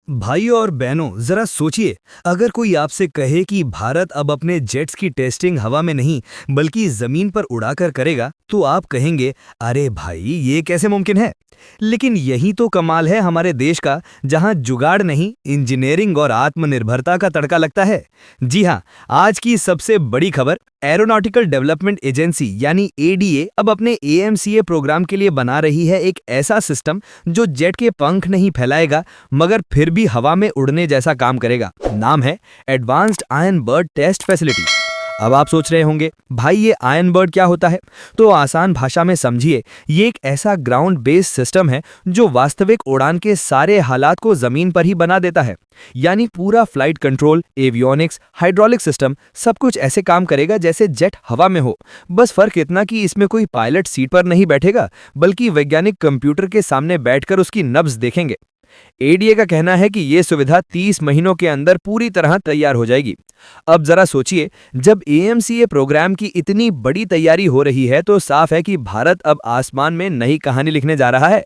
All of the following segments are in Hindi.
भाइयों और बहनों, जरा सोचिए, अगर कोई आपसे कहे कि भारत अब अपने जेट्स की टेस्टिंग हवा में नहीं बल्कि जमीन पर उड़ाकर करेगा, तो आप कहेंगे, अरे भाई ये कैसे मुमकिन है। लेकिन यही तो कमाल है हमारे देश का, जहां जुगाड़ नहीं, इंजीनियरिंग और आत्मनिर्भरता का तड़का लगता है। जी हां, आज की सबसे बड़ी खबर, एरोनॉटिकल डेवलपमेंट एजेंसी यानी एडीए अब अपने एएमसीए प्रोग्राम के लिए बना रही है एक ऐसा सिस्टम जो जेट के पंख नहीं फैलाएगा मगर फिर भी हवा में उड़ने जैसा काम करेगा। नाम है advanced iron bird test facility. अब आप सोच रहे होंगे, भाई ये आयरन बर्ड क्या होता है? तो आसान भाषा में समझिए, ये एक ऐसा ग्राउंड बेस्ड सिस्टम है जो वास्तविक उड़ान के सारे हालात को जमीन पर ही बना देता है। यानी पूरा flight control, avionics, hydraulic system सब कुछ ऐसे काम करेगा जैसे जेट हवा में हो। बस फर्क इतना कि इसमें कोई पायलट सीट पर नहीं बैठेगा, बल्कि वैज्ञानिक कंप्यूटर के सामने बैठकर उसकी नब्ज देखेंगे। एडीए का कहना है कि यह सुविधा 30 महीनों के अंदर पूरी तरह तैयार हो जाएगी। अब जरा सोचिए, जब एएमसीए प्रोग्राम की इतनी बड़ी तैयारी हो रही है तो साफ है कि भारत अब आसमान में नई कहानी लिखने जा रहा है।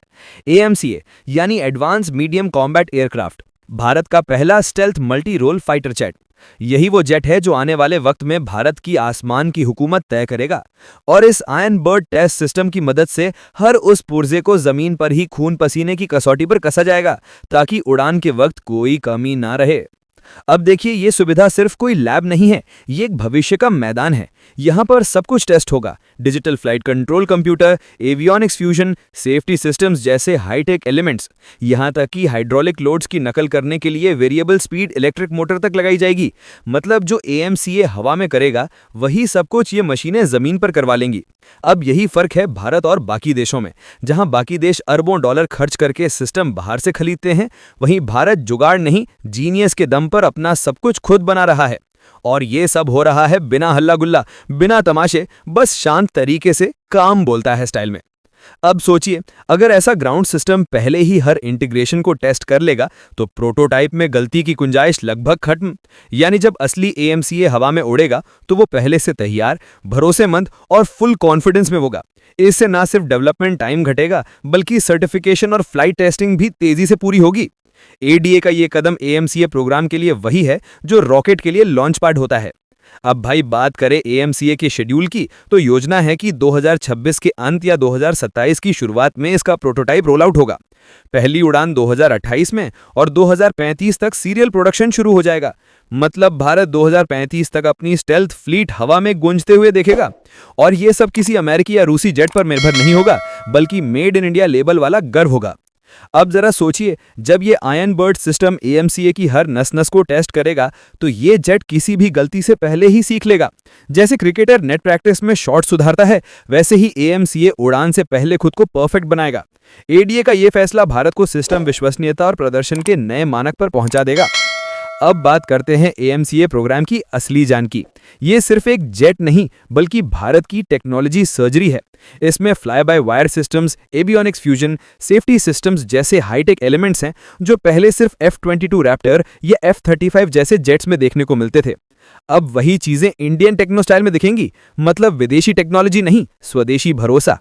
एएमसीए यानी advance medium combat aircraft, Bharat का पहला stealth multi role fighter jet. यही वो जेट है जो आने वाले वक्त में भारत की आसमान की हुकूमत तय करेगा। और इस आयरन बर्ड टेस्ट सिस्टम की मदद से हर उस पुर्जे को जमीन पर ही खून पसीने की कसौटी पर कसा जाएगा, ताकि उड़ान के वक्त कोई कमी ना रहे। अब देखिए, ये सुविधा सिर्फ कोई लैब नहीं है, ये एक भविष्य का मैदान है। यहाँ पर सब कुछ टेस्ट होगा, digital flight control computer, avionics fusion, safety systems जैसे हाईटेक एलिमेंट्स, यहाँ तक कि हाइड्रोलिक लोड्स की नकल करने के लिए वेरिएबल स्पीड इलेक्ट्रिक मोटर तक लगाई जाएगी। मतलब जो एएमसीए हवा में करेगा, वही सब कुछ ये मशीनें जमीन पर करवा लेंगी। अब यही फर्क है भारत और बाकी देशों में। जहां बाकी देश अरबों डॉलर खर्च करके सिस्टम बाहर से खरीदते हैं, वहीं भारत जुगाड़ नहीं, जीनियस के दम पर अपना सब कुछ खुद बना रहा है। और ये सब हो रहा है बिना हल्ला गुल्ला, बिना तमाशे, बस शांत तरीके से, काम बोलता है स्टाइल में। अब सोचिए, अगर ऐसा ग्राउंड सिस्टम पहले ही हर इंटीग्रेशन को टेस्ट कर लेगा तो प्रोटोटाइप में गलती की गुंजाइश लगभग खत्म। यानी जब असली एएमसीए हवा में उड़ेगा तो वो पहले से तैयार, भरोसेमंद और फुल कॉन्फिडेंस में होगा। इससे ना सिर्फ डेवलपमेंट टाइम घटेगा, बल्कि सर्टिफिकेशन और फ्लाइट टेस्टिंग भी तेजी से पूरी होगी। एडीए का ये कदम एएमसीए प्रोग्राम के लिए वही है जो रॉकेट के लिए लॉन्च पैड होता है। अब भाई बात करें एएमसीए के शेड्यूल की, तो योजना है कि 2026 के अंत या 2027 की शुरुआत में इसका प्रोटोटाइप रोल आउट होगा। पहली उड़ान 2028 में और 2035 तक सीरियल प्रोडक्शन शुरू हो जाएगा। मतलब भारत 2035 तक अपनी स्टेल्थ फ्लीट हवा में गूंजते हुए देखेगा। और ये सब किसी अमेरिकी या रूसी जेट पर निर्भर नहीं होगा, बल्कि मेड इन इंडिया लेबल वाला गर्व होगा। अब जरा सोचिए, जब ये आयरन बर्ड सिस्टम एएमसीए की हर नस नस को टेस्ट करेगा तो ये जेट किसी भी गलती से पहले ही सीख लेगा। जैसे क्रिकेटर नेट प्रैक्टिस में शॉट सुधारता है, वैसे ही एएमसीए उड़ान से पहले खुद को परफेक्ट बनाएगा। एडीए का ये फैसला भारत को सिस्टम विश्वसनीयता और प्रदर्शन के नए मानक पर पहुंचा देगा। अब बात करते हैं एएमसीए प्रोग्राम की असली जान की। ये सिर्फ एक जेट नहीं, बल्कि भारत की टेक्नोलॉजी सर्जरी है। इसमें fly by wire systems, avionics fusion, safety systems जैसे हाईटेक एलिमेंट्स हैं जो पहले सिर्फ F-22 रैप्टर या F-35 जैसे जेट्स में देखने को मिलते थे। अब वही चीजें इंडियन टेक्नो स्टाइल में दिखेंगी। मतलब विदेशी टेक्नोलॉजी नहीं, स्वदेशी भरोसा।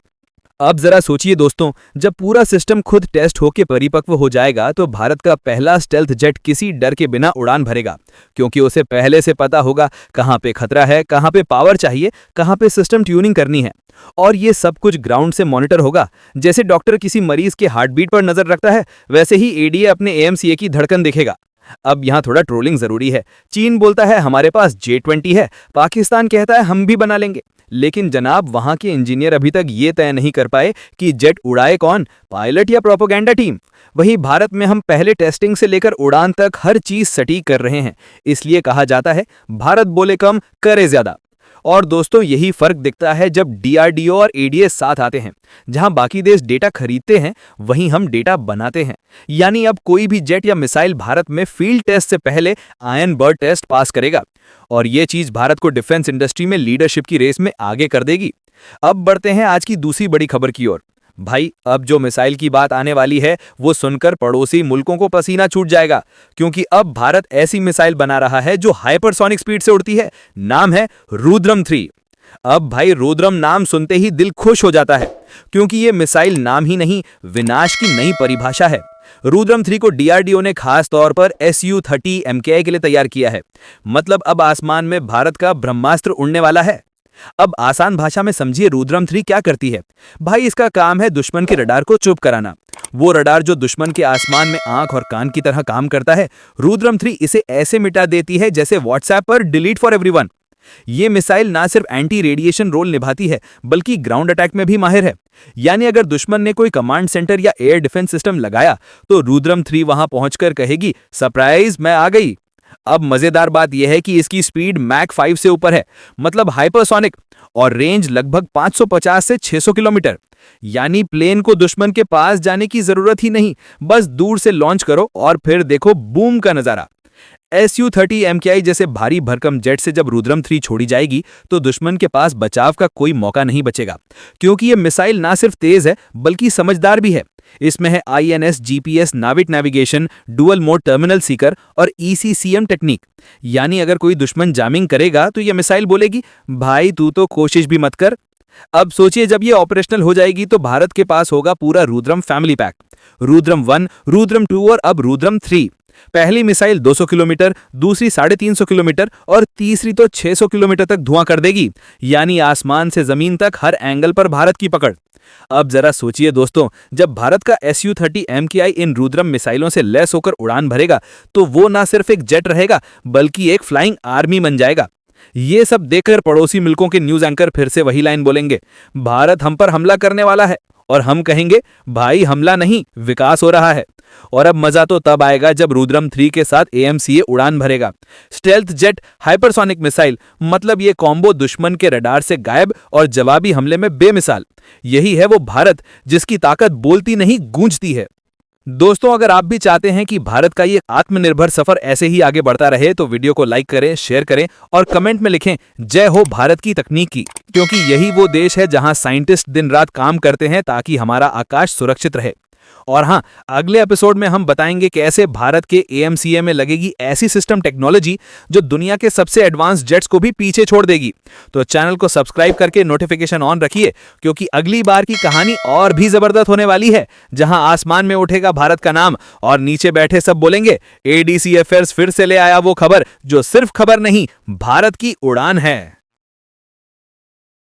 अब जरा सोचिए दोस्तों, जब पूरा सिस्टम खुद टेस्ट होकर परिपक्व हो जाएगा तो भारत का पहला स्टेल्थ जेट किसी डर के बिना उड़ान भरेगा, क्योंकि उसे पहले से पता होगा कहां पे खतरा है, कहां पे पावर चाहिए, कहां पे सिस्टम ट्यूनिंग करनी है। और ये सब कुछ ग्राउंड से मॉनिटर होगा। जैसे डॉक्टर किसी मरीज के हार्ट बीट पर नजर रखता है, वैसे ही एडीए अपने एएमसीए की धड़कन देखेगा। अब यहाँ थोड़ा ट्रोलिंग जरूरी है। चीन बोलता है हमारे पास J-20 है, पाकिस्तान कहता है हम भी बना लेंगे। लेकिन जनाब, वहां के इंजीनियर अभी तक ये तय नहीं कर पाए कि जेट उड़ाए कौन, पायलट या प्रोपेगेंडा टीम। वहीं भारत में हम पहले टेस्टिंग से लेकर उड़ान तक हर चीज सटीक कर रहे हैं। इसलिए कहा जाता है, भारत बोले कम, करे ज्यादा। और दोस्तों, यही फर्क दिखता है जब डीआरडीओ और एडीए साथ आते हैं। जहां बाकी देश डेटा खरीदते हैं, वहीं हम डेटा बनाते हैं। यानी अब कोई भी जेट या मिसाइल भारत में फील्ड टेस्ट से पहले आयरन बर्ड टेस्ट पास करेगा। और ये चीज भारत को डिफेंस इंडस्ट्री में लीडरशिप की रेस में आगे कर देगी। अब बढ़ते हैं आज की दूसरी बड़ी खबर की ओर। भाई, अब जो मिसाइल की बात आने वाली है, वो सुनकर पड़ोसी मुल्कों को पसीना छूट जाएगा, क्योंकि अब भारत ऐसी मिसाइल बना रहा है जो हाइपरसोनिक स्पीड से उड़ती है। नाम है रुद्रम 3। अब भाई, रुद्रम नाम सुनते ही दिल खुश हो जाता है, क्योंकि ये मिसाइल नाम ही नहीं, विनाश की नई परिभाषा है। रुद्रम 3 को डीआरडीओ ने खास तौर पर SU-30 MKI के लिए तैयार किया है। मतलब अब आसमान में भारत का ब्रह्मास्त्र उड़ने वाला है। अब आसान भाषा में समझिए रुद्रम 3 क्या करती है। भाई इसका काम है दुश्मन के रडार को चुप कराना। वो रडार जो दुश्मन के आसमान में आंख और कान की तरह काम करता है, रुद्रम 3 इसे ऐसे मिटा देती है जैसे व्हाट्सएप पर डिलीट फॉर एवरीवन। ये मिसाइल ना सिर्फ एंटी रेडिएशन रोल निभाती है बल्कि ग्राउंड अटैक में भी माहिर है। यानी अगर दुश्मन ने कोई कमांड सेंटर या एयर डिफेंस सिस्टम लगाया तो रुद्रम 3 वहां पहुंचकर कहेगी, सरप्राइज मैं आ गई। अब मजेदार बात यह है कि इसकी स्पीड मैक 5 से ऊपर है, मतलब हाइपरसोनिक, और रेंज लगभग 550 से 600 किलोमीटर। यानी प्लेन को दुश्मन के पास जाने की जरूरत ही नहीं, बस दूर से लॉन्च करो और फिर देखो बूम का नजारा। SU-30 MKI जैसे भारी भरकम जेट से जब रुद्रम 3 छोड़ी जाएगी तो दुश्मन के पास बचाव का कोई मौका नहीं बचेगा, क्योंकि ये मिसाइल ना सिर्फ तेज है बल्कि समझदार भी है। इसमें है INS GPS नाविक navigation, dual mode terminal Sikar और ECCM टेक्निक। यानी अगर कोई दुश्मन जामिंग करेगा तो ये मिसाइल बोलेगी, भाई तू तो कोशिश भी मत कर। अब सोचिए जब ये ऑपरेशनल हो जाएगी तो भारत के पास होगा पूरा रुद्रम फैमिली पैक। रुद्रम 1, रुद्रम 2 और अब रुद्रम 3। पहली मिसाइल 200 किलोमीटर, दूसरी 350 किलोमीटर और तीसरी तो 600 किलोमीटर तक धुआं कर देगी। यानी आसमान से जमीन तक हर एंगल पर भारत की पकड़। अब जरा सोचिए दोस्तों, जब भारत का SU-30 MKI इन रुद्रम मिसाइलों से लैस होकर उड़ान भरेगा तो वो ना सिर्फ एक जेट रहेगा बल्कि एक फ्लाइंग आर्मी बन जाएगा। ये सब देखकर पड़ोसी मुल्कों के न्यूज एंकर फिर से वही लाइन बोलेंगे, भारत हम पर हमला करने वाला है, और हम कहेंगे भाई हमला नहीं, विकास हो रहा है। और अब मजा तो तब आएगा जब रुद्रम 3 के साथ AMCA उड़ान भरेगा। स्टेल्थ जेट, हाइपरसोनिक मिसाइल, मतलब ये कॉम्बो दुश्मन के रडार से गायब और जवाबी हमले में बेमिसाल। यही है वो भारत जिसकी ताकत बोलती नहीं गूंजती है। दोस्तों अगर आप भी चाहते हैं कि भारत का ये आत्मनिर्भर सफर ऐसे ही आगे बढ़ता रहे तो वीडियो को लाइक करें, शेयर करें और कमेंट में लिखें जय हो भारत की तकनीक की, क्योंकि यही वो देश है जहां साइंटिस्ट दिन रात काम करते हैं ताकि हमारा आकाश सुरक्षित रहे। और हाँ, अगले एपिसोड में हम बताएंगे कैसे भारत के AMCA में लगेगी ऐसी सिस्टम टेक्नोलॉजी जो दुनिया के सबसे एडवांस जेट्स को भी पीछे छोड़ देगी। तो चैनल को सब्सक्राइब करके नोटिफिकेशन ऑन रखिए, क्योंकि अगली बार की कहानी और भी जबरदस्त होने वाली है, जहां आसमान में उठेगा भारत का नाम और नीचे बैठे सब बोलेंगे ADC अफेयर्स फिर से ले आया वो खबर जो सिर्फ खबर नहीं, भारत की उड़ान है।